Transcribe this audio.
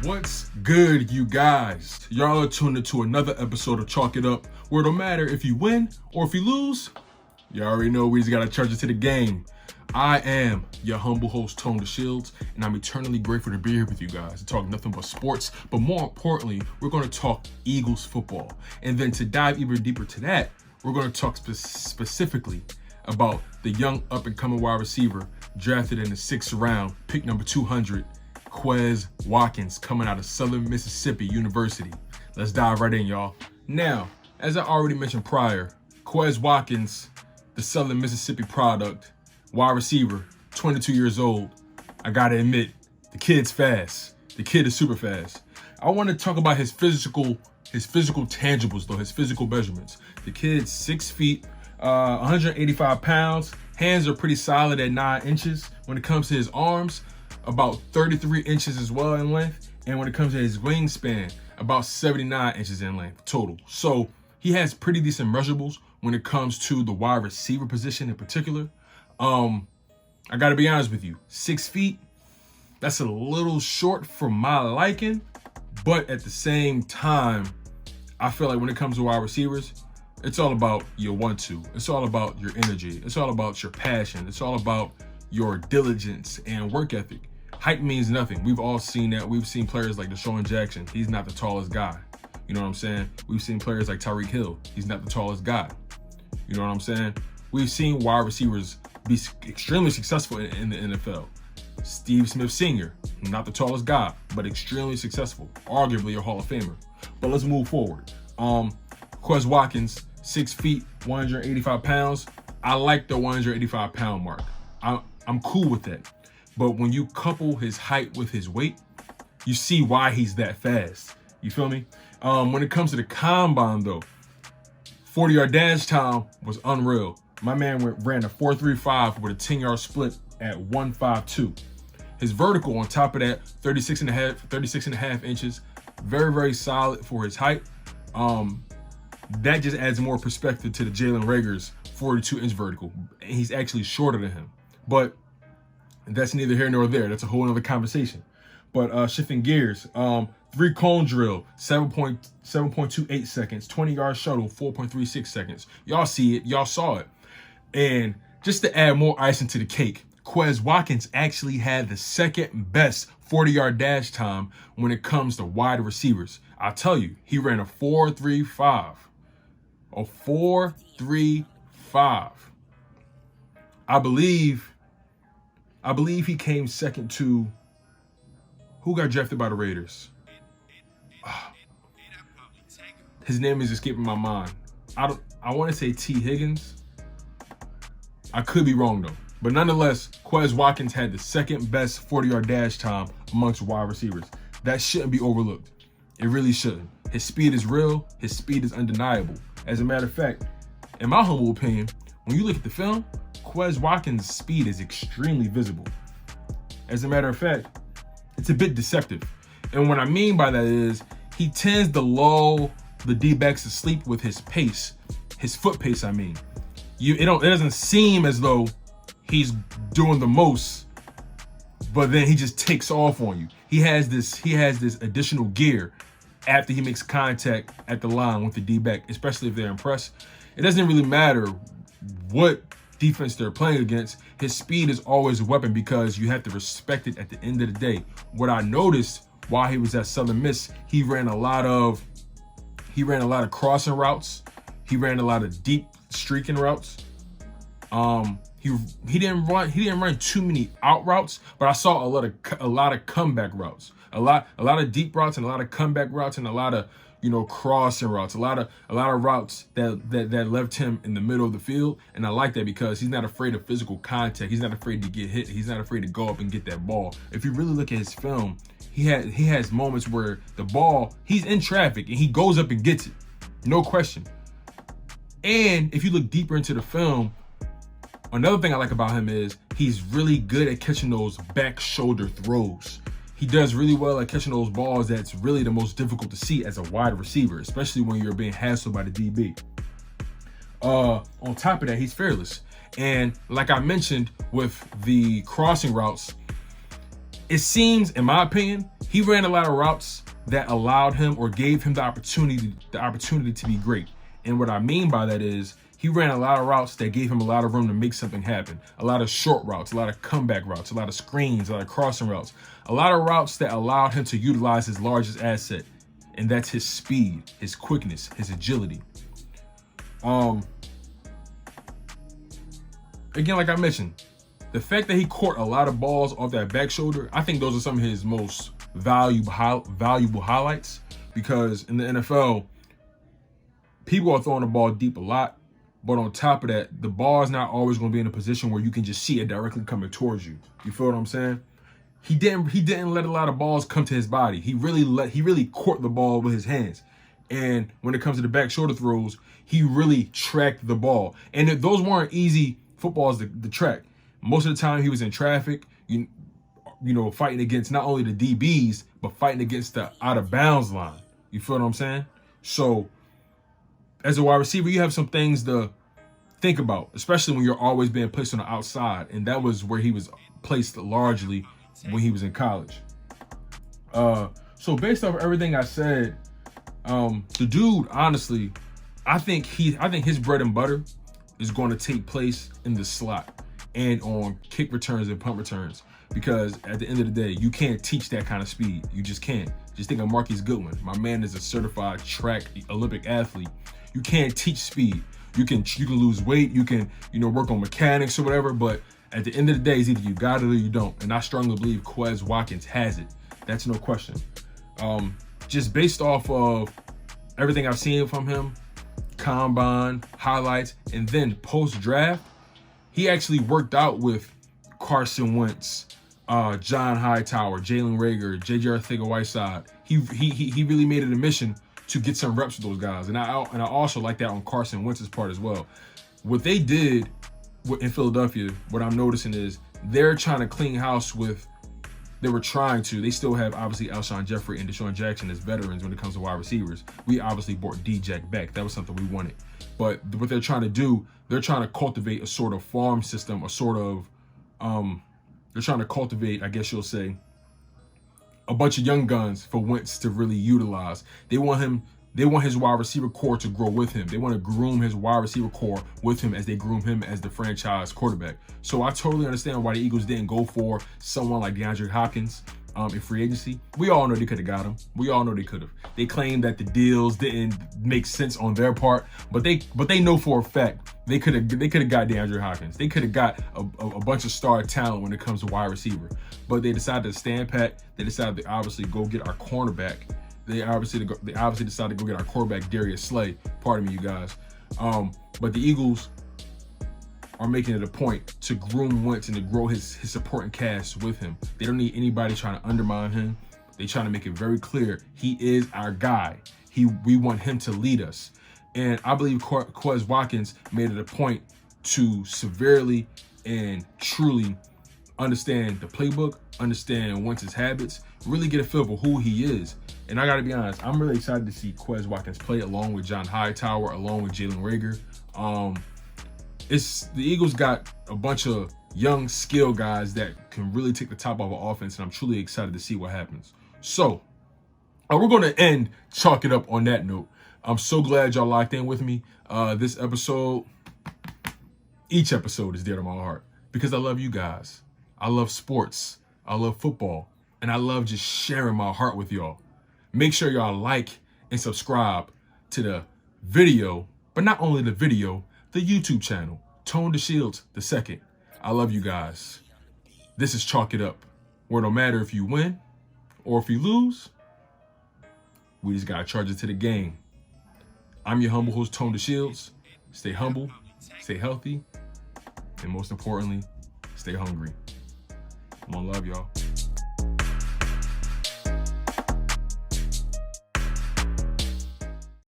What's good, you guys? Y'all are tuned into another episode of Chalk It Up, where it don't matter if you win or if you lose, you already know we just gotta charge it to the game. I am your humble host, Tone the Shields, and I'm eternally grateful to be here with you guys to talk nothing but sports, but more importantly, we're gonna talk Eagles football. And then to dive even deeper to that, we're gonna talk specifically about the young up-and-coming wide receiver drafted in the 6th round, pick number 200, Quez Watkins, coming out of Southern Mississippi University. Let's dive right in, y'all. Now, as I already mentioned prior, Quez Watkins, the Southern Mississippi product, wide receiver, 22 years old. I gotta admit, the kid's fast. The kid is super fast. I want to talk about his physical tangibles though, his physical measurements. The kid's 6 feet, 185 pounds. Hands are pretty solid at 9 inches. When it comes to his arms, about 33 inches as well in length. And when it comes to his wingspan, about 79 inches in length total. So he has pretty decent measurables when it comes to the wide receiver position in particular. I gotta be honest with you, 6 feet, that's a little short for my liking. But at the same time, I feel like when it comes to wide receivers, it's all about your 1-2. It's all about your energy. It's all about your passion. It's all about your diligence and work ethic. Height means nothing. We've all seen that. We've seen players like Deshaun Jackson. He's not the tallest guy. You know what I'm saying? We've seen players like Tyreek Hill. He's not the tallest guy. You know what I'm saying? We've seen wide receivers be extremely successful in the NFL. Steve Smith Sr., not the tallest guy, but extremely successful. Arguably a Hall of Famer. But let's move forward. Quez Watkins, 6 feet, 185 pounds. I like the 185 pound mark. I'm cool with that. But when you couple his height with his weight, you see why he's that fast. You feel me? When it comes to the combine though, 40-yard dash time was unreal. My man ran a 4.35 with a 10-yard split at 1.52. His vertical on top of that, 36 and a half inches. Very, very solid for his height. That just adds more perspective to the Jalen Reagor's 42-inch vertical. And he's actually shorter than him. But that's neither here nor there. That's a whole other conversation. But shifting gears, 3-cone drill, 7.28 seconds, 20-yard shuttle, 4.36 seconds. Y'all see it. Y'all saw it. And just to add more icing to the cake, Quez Watkins actually had the second best 40-yard dash time when it comes to wide receivers. I'll tell you, he ran a 4.35. A 4.35. I believe he came second to who got drafted by the Raiders. His name is escaping my mind. I want to say T. Higgins. I could be wrong though. But nonetheless, Quez Watkins had the second best 40-yard dash time amongst wide receivers. That shouldn't be overlooked. It really shouldn't. His speed is real. His speed is undeniable. As a matter of fact, in my humble opinion, when you look at the film, Quez Watkins' speed is extremely visible. As a matter of fact, it's a bit deceptive. And what I mean by that is he tends to lull the D-backs to sleep with his pace, his foot pace, I mean. It doesn't seem as though he's doing the most, but then he just takes off on you. He has this additional gear after he makes contact at the line with the D-back, especially if they're impressed. It doesn't really matter what defense they're playing against. His speed is always a weapon because you have to respect it at the end of the day. What I noticed while he was at Southern Miss, he ran a lot of crossing routes. He ran a lot of deep streaking routes. He didn't run too many out routes, but I saw a lot of comeback routes, a lot of deep routes and a lot of comeback routes and a lot of crossing routes, a lot of routes that left him in the middle of the field. And I like that because he's not afraid of physical contact. He's not afraid to get hit. He's not afraid to go up and get that ball. If you really look at his film, he has moments where the ball, he's in traffic and he goes up and gets it, no question. And if you look deeper into the film, another thing I like about him is he's really good at catching those back shoulder throws. He does really well at catching those balls that's really the most difficult to see as a wide receiver, especially when you're being hassled by the DB. On top of that, he's fearless. And like I mentioned with the crossing routes, it seems, in my opinion, He ran a lot of routes that allowed him or gave him the opportunity to be great. And what I mean by that is he ran a lot of routes that gave him a lot of room to make something happen. A lot of short routes, a lot of comeback routes, a lot of screens, a lot of crossing routes, a lot of routes that allowed him to utilize his largest asset, and that's his speed, his quickness, his agility. Again, like I mentioned, the fact that he caught a lot of balls off that back shoulder, I think those are some of his most valuable highlights, because in the NFL, people are throwing the ball deep a lot, but on top of that, the ball is not always going to be in a position where you can just see it directly coming towards you. You feel what I'm saying? He didn't let a lot of balls come to his body. He really caught the ball with his hands. And when it comes to the back shoulder throws, he really tracked the ball. And those weren't easy footballs to track. Most of the time he was in traffic, you know, fighting against not only the DBs, but fighting against the out of bounds line. You feel what I'm saying? So as a wide receiver, you have some things to think about, especially when you're always being placed on the outside. And that was where he was placed largely when he was in college. So based off everything I said, the dude, honestly, I think his bread and butter is going to take place in the slot and on kick returns and punt returns, because at the end of the day, you can't teach that kind of speed. You just can't. Just think of Marquise Goodwin. My man is a certified track Olympic athlete. You can't teach speed. You can lose weight. You can, work on mechanics or whatever, but at the end of the day, it's either you got it or you don't. And I strongly believe Quez Watkins has it. That's no question. Just based off of everything I've seen from him, combine, highlights, and then post-draft, he actually worked out with Carson Wentz, John Hightower, Jalen Reagor, J.J. Arcega-Whiteside. He really made it a mission to get some reps with those guys. And I also like that on Carson Wentz's part as well. What they did in Philadelphia, what I'm noticing is they're trying to clean house with, they still have obviously Alshon Jeffrey and Deshaun Jackson as veterans when it comes to wide receivers. We obviously brought D-Jack back. That was something we wanted. But what they're trying to do, they're trying to cultivate a sort of farm system, they're trying to cultivate, I guess you'll say, a bunch of young guns for Wentz to really utilize. They want his wide receiver core to grow with him. They want to groom his wide receiver core with him as they groom him as the franchise quarterback. So I totally understand why the Eagles didn't go for someone like DeAndre Hopkins in free agency. We all know they could have got him. We all know they could have. They claimed that the deals didn't make sense on their part, but they know for a fact they could have got DeAndre Hopkins. They could have got a bunch of star talent when it comes to wide receiver. But they decided to stand pat. They decided to obviously go get our cornerback. They obviously decided to go get our quarterback, Darius Slay. Pardon me, you guys. But the Eagles are making it a point to groom Wentz and to grow his supporting cast with him. They don't need anybody trying to undermine him. They trying to make it very clear he is our guy. We want him to lead us. And I believe Quez Watkins made it a point to severely and truly understand the playbook, understand Wentz's habits, really get a feel for who he is. And I got to be honest, I'm really excited to see Quez Watkins play along with John Hightower, along with Jalen Reagor. The Eagles got a bunch of young skill guys that can really take the top off of offense, and I'm truly excited to see what happens. So we're going to end Chalk It Up on that note. I'm so glad y'all locked in with me. This episode, each episode is dear to my heart because I love you guys. I love sports. I love football. And I love just sharing my heart with y'all. Make sure y'all like and subscribe to the video, but not only the video, the YouTube channel, Tone the Shields II. I love you guys. This is Chalk It Up, where no matter if you win or if you lose, we just got to charge it to the game. I'm your humble host, Tone the Shields. Stay humble, stay healthy, and most importantly, stay hungry. One love, y'all.